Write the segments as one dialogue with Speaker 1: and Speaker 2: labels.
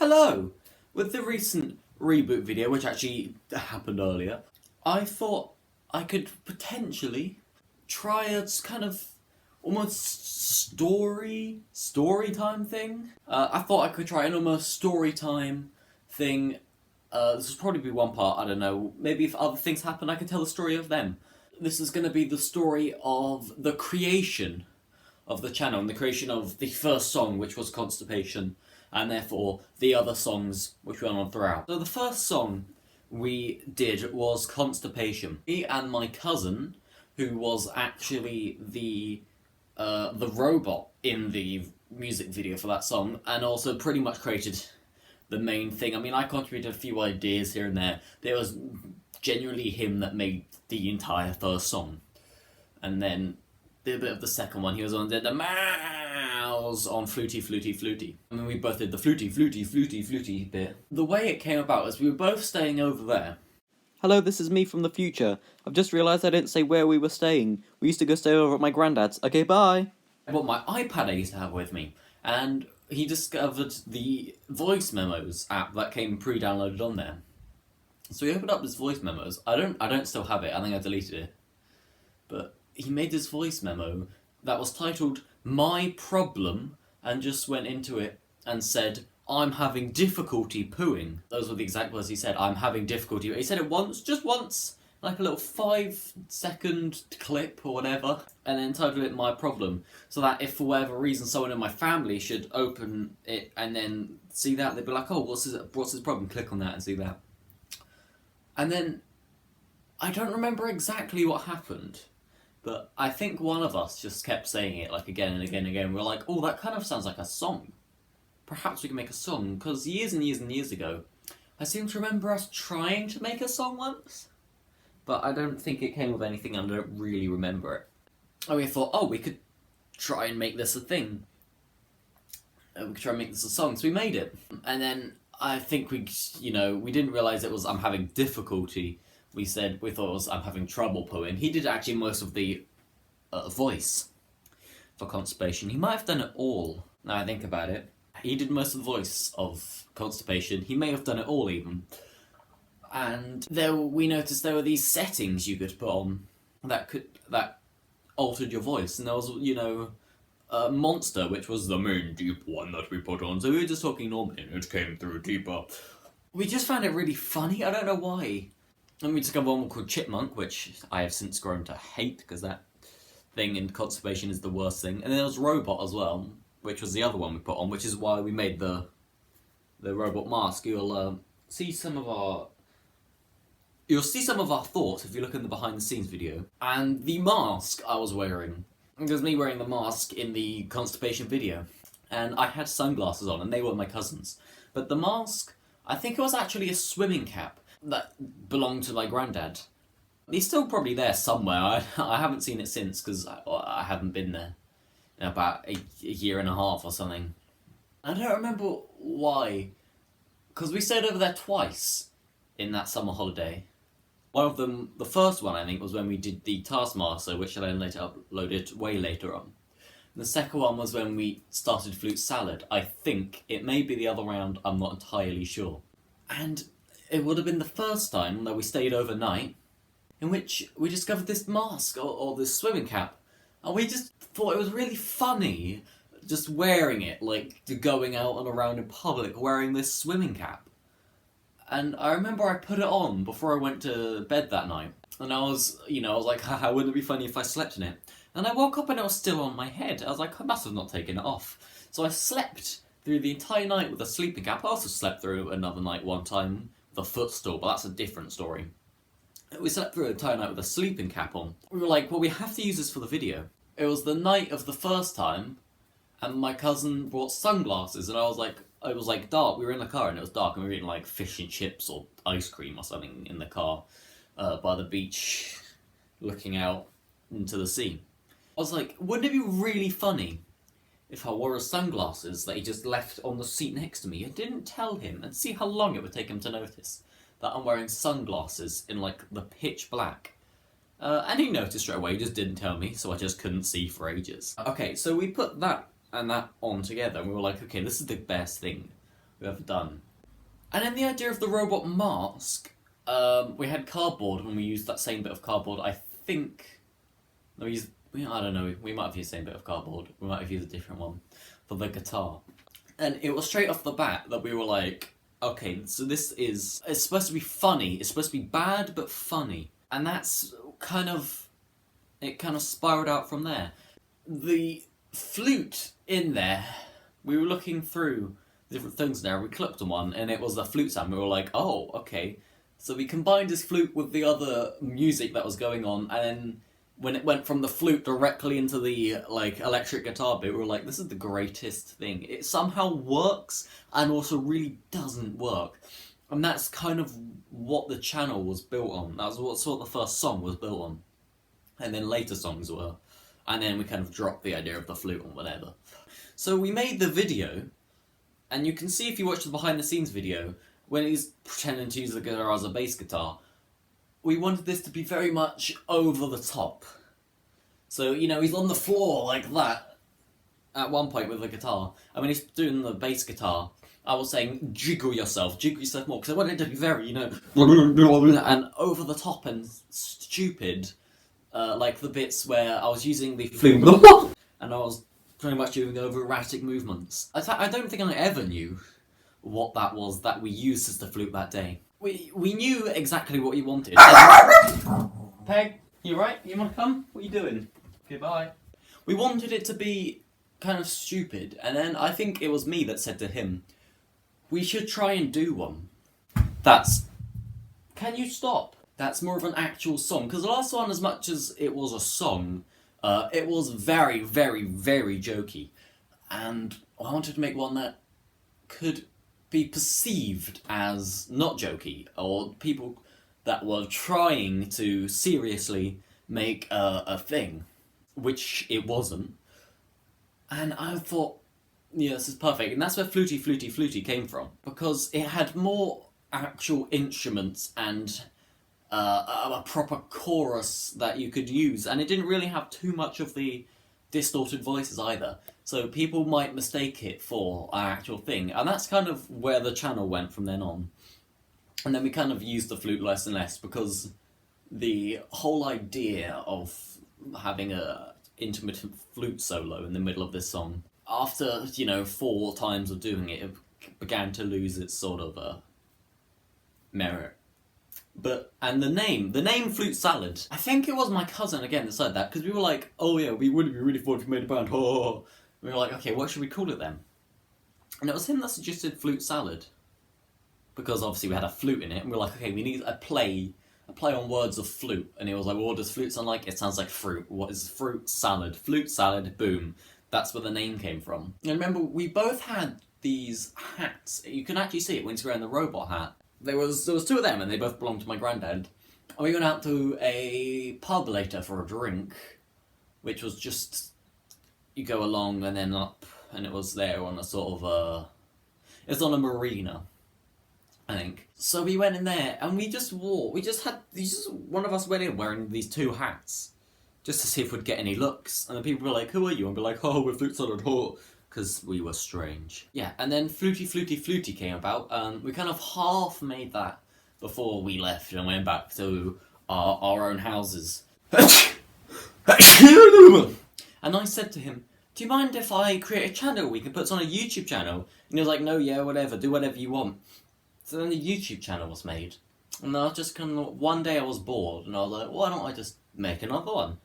Speaker 1: Hello! With the recent reboot video, which actually happened earlier, I thought I could potentially try a kind of almost story time thing. I thought I could try an almost story time thing. This will probably be one part, I don't know. Maybe if other things happen, I can tell the story of them. This is going to be the story of the creation of the channel and the creation of the first song, which was Constipation, and therefore the other songs which went on throughout. So the first song we did was Constipation. Me and my cousin, who was actually the robot in the music video for that song, and also pretty much created the main thing. I mean, I contributed a few ideas here and there. There was genuinely him that made the entire first song. And then did a bit of the second one. He was on the mouse on Fluty, Fluty, Fluty. I mean, we both did the Fluty, Fluty, Fluty, Fluty bit. The way it came about was we were both staying over there.
Speaker 2: Hello, this is me from the future. I've just realised I didn't say where we were staying. We used to go stay over at my granddad's. Okay, bye!
Speaker 1: I brought my iPad I used to have with me, and he discovered the voice memos app that came pre-downloaded on there. So he opened up his voice memos. I don't still have it. I think I deleted it. But he made this voice memo that was titled My Problem, and just went into it and said, I'm having difficulty pooing. Those were the exact words he said. I'm having difficulty. He said it once, just once, like a little 5-second clip or whatever, and then titled it My Problem, so that if for whatever reason someone in my family should open it and then see that, they'd be like, oh, what's his problem? Click on that and see that. And then, I don't remember exactly what happened, but I think one of us just kept saying it like again and again and again. We're like, oh, that kind of sounds like a song. Perhaps we can make a song, because years and years and years ago, I seem to remember us trying to make a song once, but I don't think it came with anything and I don't really remember it. And we thought, oh, we could try and make this a thing. We could try and make this a song, so we made it. And then I think we didn't realise it was I'm having difficulty. We thought it was I'm having trouble pooing. He did actually most of the voice for Constipation. He might have done it all, now I think about it. He did most of the voice of Constipation. He may have done it all even. And we noticed there were these settings you could put on that altered your voice. And there was, Monster, which was the main deep one that we put on. So we were just talking normally and it came through deeper. We just found it really funny. I don't know why. And we discovered one called Chipmunk, which I have since grown to hate, because that thing in Constipation is the worst thing. And then there was Robot as well, which was the other one we put on, which is why we made the robot mask. You'll see some of our thoughts if you look in the behind the scenes video. And the mask I was wearing, it was me wearing the mask in the Constipation video. And I had sunglasses on, and they were my cousin's. But the mask, I think it was actually a swimming cap that belonged to my granddad. He's still probably there somewhere. I haven't seen it since, because I haven't been there in about a year and a half or something. I don't remember why, because we stayed over there twice in that summer holiday. One of them, the first one I think, was when we did the Taskmaster, which I then later uploaded way later on. The second one was when we started Flute Salad. I think it may be the other round, I'm not entirely sure. And it would have been the first time that we stayed overnight in which we discovered this mask or this swimming cap. And we just thought it was really funny just wearing it, like going out and around in public wearing this swimming cap. And I remember I put it on before I went to bed that night. And I was like, haha, wouldn't it be funny if I slept in it? And I woke up and it was still on my head. I was like, I must have not taken it off. So I slept through the entire night with a sleeping cap. I also slept through another night one time with a footstool, but that's a different story. We slept through the entire night with a sleeping cap on. We were like, well, we have to use this for the video. It was the night of the first time, and my cousin brought sunglasses, and it was like dark. We were in the car and it was dark, and we were eating like fish and chips or ice cream or something in the car by the beach, looking out into the sea. I was like, wouldn't it be really funny if I wore his sunglasses that he just left on the seat next to me? I didn't tell him, and see how long it would take him to notice that I'm wearing sunglasses in like the pitch black. And he noticed straight away, he just didn't tell me, so I just couldn't see for ages. Okay, so we put that and that on together, and we were like, okay, this is the best thing we've ever done. And then the idea of the robot mask, we had cardboard and we used that same bit of cardboard. I think, I don't know, we might have used the same bit of cardboard. We might have used a different one for the guitar. And it was straight off the bat that we were like, okay, so it's supposed to be funny. It's supposed to be bad but funny. And that's it kind of spiraled out from there. The flute in there, we were looking through different things there, we clicked on one, and it was a flute sound. We were like, oh, okay. So we combined his flute with the other music that was going on, and then when it went from the flute directly into the electric guitar bit, we were like, this is the greatest thing. It somehow works, and also really doesn't work. And that's kind of what the channel was built on. That was what sort of the first song was built on. And then later songs were. And then we kind of dropped the idea of the flute or whatever. So we made the video, and you can see if you watch the behind the scenes video, when he's pretending to use the guitar as a bass guitar, we wanted this to be very much over the top. So, he's on the floor like that at one point with the guitar, and when he's doing the bass guitar, I was saying, jiggle yourself more, because I wanted it to be very, and over the top and stupid, like the bits where I was using the flute, and I was pretty much doing over erratic movements. I don't think I ever knew what that was that we used as the flute that day. We knew exactly what he wanted. Peg, you right? You want to come? What are you doing? Okay, bye. We wanted it to be kind of stupid, and then I think it was me that said to him, we should try and do one. Can you stop? That's more of an actual song, because the last one, as much as it was a song, it was very, very, very jokey, and I wanted to make one that could be perceived as not jokey, or people that were trying to seriously make a thing, which it wasn't. And I thought, yeah, this is perfect, and that's where Fluty Fluty Fluty came from, because it had more actual instruments and a proper chorus that you could use, and it didn't really have too much of the distorted voices either, so people might mistake it for an actual thing, and that's kind of where the channel went from then on. And then we kind of used the flute less and less, because the whole idea of having a intermittent flute solo in the middle of this song, after 4 times of doing it, it began to lose its sort of merit. And the name Flute Salad, I think it was my cousin again that said that, because we were like, oh yeah, we would be really fun if we made a band, oh. We were like, okay, what should we call it then? And it was him that suggested Flute Salad, because obviously we had a flute in it, and we were like, okay, we need a play on words of flute, and he was like, well, what does flute sound like? It sounds like fruit. What is fruit salad? Flute Salad, boom. That's where the name came from. And remember, we both had these hats. You can actually see it when he's wearing the robot hat. There was 2 of them, and they both belonged to my granddad. And we went out to a pub later for a drink, which was just, you go along and then up, and it was there on a sort of it's on a marina, I think. So we went in there, and one of us went in wearing these 2 hats, just to see if we'd get any looks. And the people were like, who are you? And we're like, oh, we're Flute Salad, oh. Because we were strange. Yeah, and then Fluty Fluty Fluty came about, and we kind of half made that before we left and went back to our own houses. And I said to him, do you mind if I create a channel we can put on a YouTube channel? And he was like, no, yeah, whatever, do whatever you want. So then the YouTube channel was made. And I was just one day I was bored, and I was like, why don't I just make another one?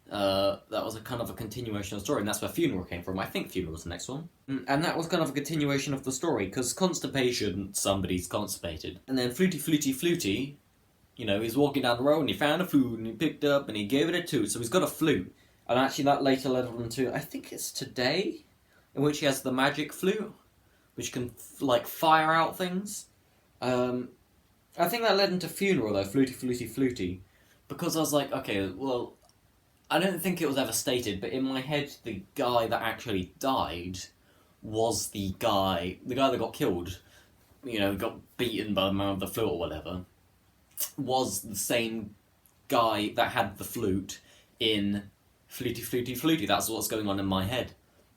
Speaker 1: That was a kind of a continuation of the story, and that's where Funeral came from. I think Funeral was the next one. And that was kind of a continuation of the story, because constipation, somebody's constipated. And then Fluty Fluty Fluty, he's walking down the road and he found a flute and he picked it up and he gave it a toot, so he's got a flute. And actually that later led on to, I think it's today, in which he has the magic flute, which can, fire out things. I think that led into Funeral, though, Fluty Fluty Fluty, because I was like, okay, well, I don't think it was ever stated, but in my head, the guy that actually died was the guy that got killed, got beaten by the man with the flute or whatever, was the same guy that had the flute in Fluty Fluty Fluty. That's what's going on in my head.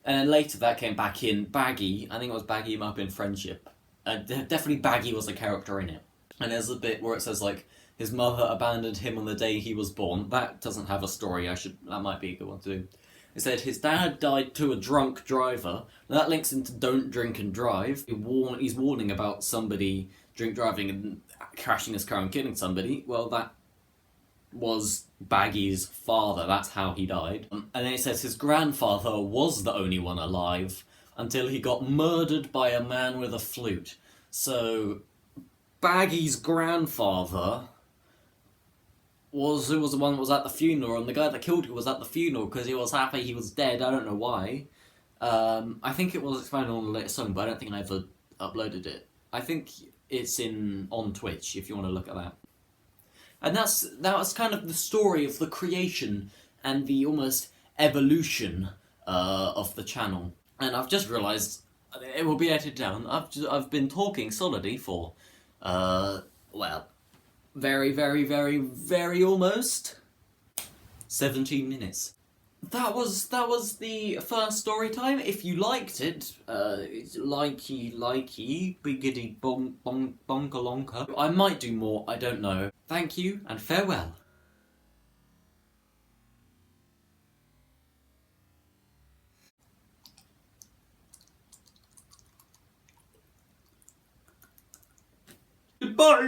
Speaker 1: And then later that came back in Baggy, I think it was Baggy Him Up in Friendship. Definitely Baggy was a character in it. And there's a bit where it says, like, his mother abandoned him on the day he was born. That doesn't have a story. That might be a good one to do. It said his dad died to a drunk driver. Now that links into don't drink and drive. He's warning about somebody drink driving and crashing his car and killing somebody. Well, that was Baggy's father. That's how he died. And then it says his grandfather was the only one alive until he got murdered by a man with a flute. So Baggy's grandfather was the one that was at the funeral, and the guy that killed him was at the funeral because he was happy he was dead. I don't know why. I think it was expanded on the later song, but I don't think I ever uploaded it. I think it's on Twitch if you want to look at that. And that was kind of the story of the creation and the almost evolution of the channel. And I've just realised it will be edited down. I've been talking solidly for well, very, very, very, very almost 17 minutes. That was the first story time. If you liked it, likey, biggity bonkalonka. I might do more, I don't know. Thank you, and farewell. Goodbye!